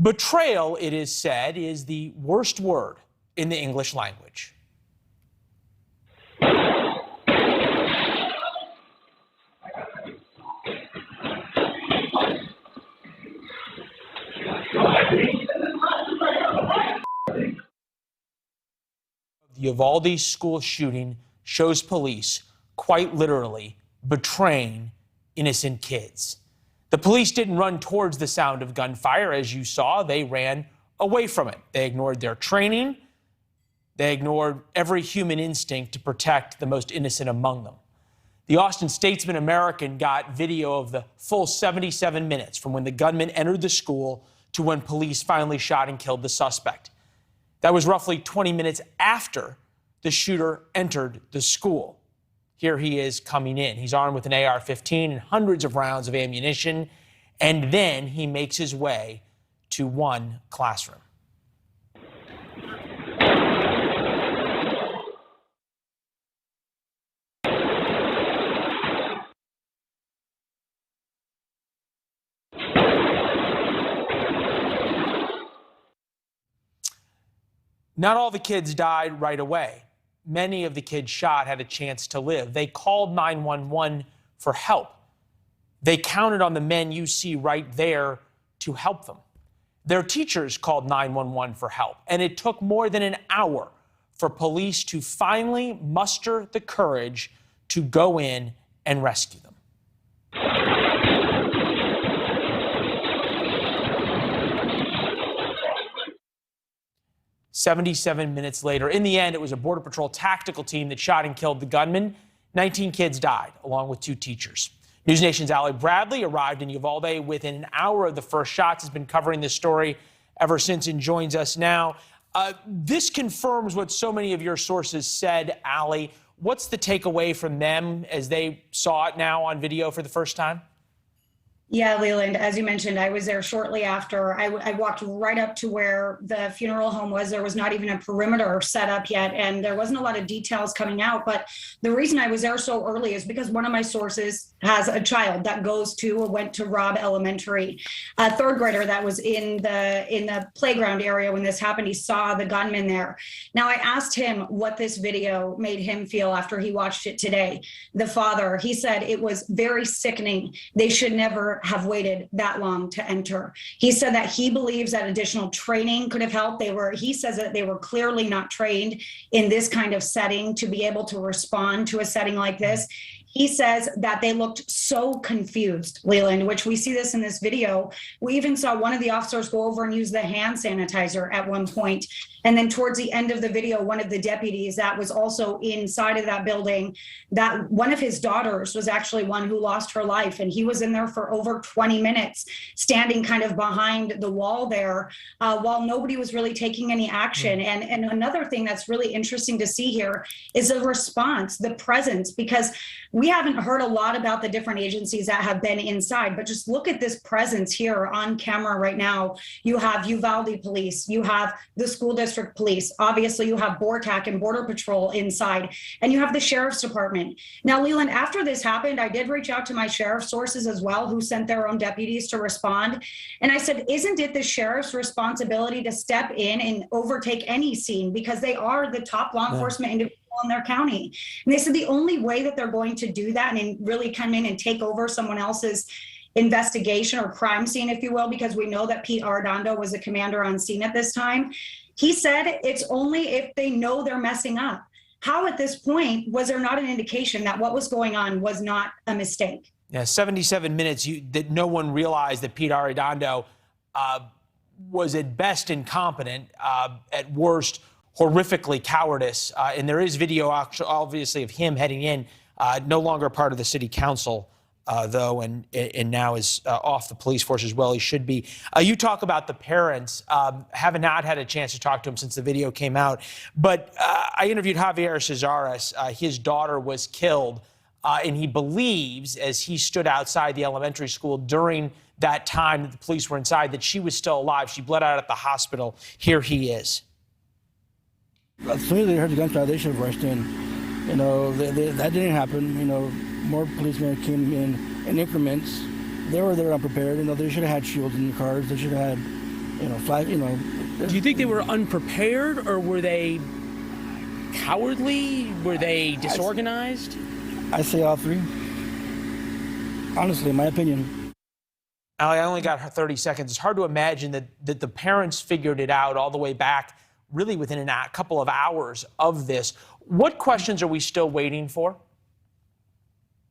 Betrayal, it is said, is the worst word in the English language. The Uvalde school shooting shows police quite literally betraying innocent kids. The police didn't run towards the sound of gunfire, as you saw. They ran away from it. They ignored their training. They ignored every human instinct to protect the most innocent among them. The Austin Statesman American got video of the full 77 minutes from when the gunman entered the school to when police finally shot and killed the suspect. That was roughly 20 minutes after the shooter entered the school. Here he is coming in. He's armed with an AR-15 and hundreds of rounds of ammunition, and then he makes his way to one classroom. Not all the kids died right away. Many of the kids shot had a chance to live. They called 911 for help. They counted on the men you see right there to help them. Their teachers called 911 for help, and it took more than an hour for police to finally muster the courage to go in and rescue them. 77 minutes later. In the end, it was a Border Patrol tactical team that shot and killed the gunman. 19 kids died, along with 2 teachers. NewsNation's Allie Bradley arrived in Uvalde within an hour of the first shots, has been covering this story ever since and joins us now. This confirms what so many of your sources said, Allie. What's the takeaway from them as they saw it now on video for the first time? Yeah, Leland, as you mentioned, I was there shortly after. I walked right up to where the funeral home was. There was not even a perimeter set up yet, and there wasn't a lot of details coming out. But the reason I was there so early is because one of my sources has a child that goes to or went to Robb Elementary, a 3rd grader that was in the playground area when this happened. He saw the gunman there. Now, I asked him what this video made him feel after he watched it today. The father, he said it was very sickening. They should never have waited that long to enter. He said that he believes that additional training could have helped. He says that they were clearly not trained in this kind of setting to be able to respond to a setting like this. He says that they looked so confused, Leland, which we see this in this video. We even saw one of the officers go over and use the hand sanitizer at one point. And then towards the end of the video, one of the deputies that was also inside of that building, that one of his daughters was actually one who lost her life. And he was in there for over 20 minutes, standing kind of behind the wall there while nobody was really taking any action. And another thing that's really interesting to see here is the response, the presence, because we haven't heard a lot about the different agencies that have been inside, but just look at this presence here on camera right now. You have Uvalde police, you have the school district police, obviously you have BORTAC and Border Patrol inside, and you have the sheriff's department. Now, Leland, after this happened, I did reach out to my sheriff sources as well, who sent their own deputies to respond. And I said, isn't it the sheriff's responsibility to step in and overtake any scene, because they are the top law enforcement individual in their county? And they said the only way that they're going to do that and really come in and take over someone else's investigation or crime scene, if you will, because we know that Pete Arredondo was a commander on scene at this time. He said it's only if they know they're messing up. How at this point was there not an indication that what was going on was not a mistake? Yeah, 77 minutes that no one realized that Pete Arredondo was at best incompetent, at worst horrifically cowardice. And there is video, obviously, of him heading in, no longer part of the city council, though, and now is off the police force as well. He should be. You talk about the parents. Have not had a chance to talk to him since the video came out. But I interviewed Javier Cesares. His daughter was killed, and he believes, as he stood outside the elementary school during that time that the police were inside, that she was still alive. She bled out at the hospital. Here he is. As soon as they heard the gunshot, they should have rushed in. You know, that didn't happen. You know, more policemen came in increments. They were there unprepared. You know, they should have had shields in the cars. They should have had, Do you think they were unprepared, or were they cowardly? Were they disorganized? I say all three. Honestly, in my opinion. Allie, I only got 30 seconds. It's hard to imagine that the parents figured it out all the way back, really within a couple of hours of this. What questions are we still waiting for?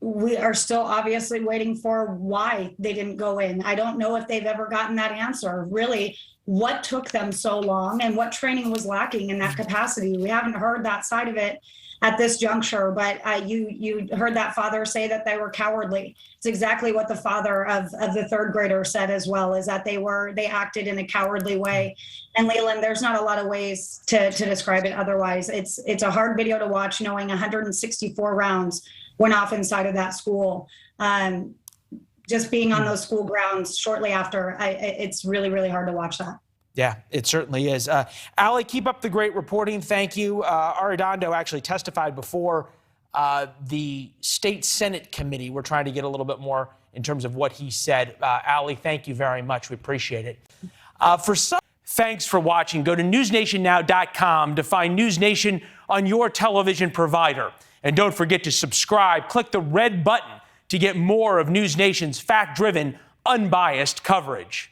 We are still obviously waiting for why they didn't go in. I don't know if they've ever gotten that answer. Really, what took them so long and what training was lacking in that capacity? We haven't heard that side of it at this juncture, but you heard that father say that they were cowardly. It's exactly what the father of the third grader said as well, is that they acted in a cowardly way. And Leland, there's not a lot of ways to describe it otherwise. It's a hard video to watch, knowing 164 rounds went off inside of that school. Just being on those school grounds shortly after, it's really, really hard to watch that. Yeah, it certainly is. Allie, keep up the great reporting. Thank you. Arredondo actually testified before the State Senate Committee. We're trying to get a little bit more in terms of what he said. Allie, thank you very much. We appreciate it. Thanks for watching. Go to newsnationnow.com to find NewsNation on your television provider. And don't forget to subscribe. Click the red button to get more of NewsNation's fact-driven, unbiased coverage.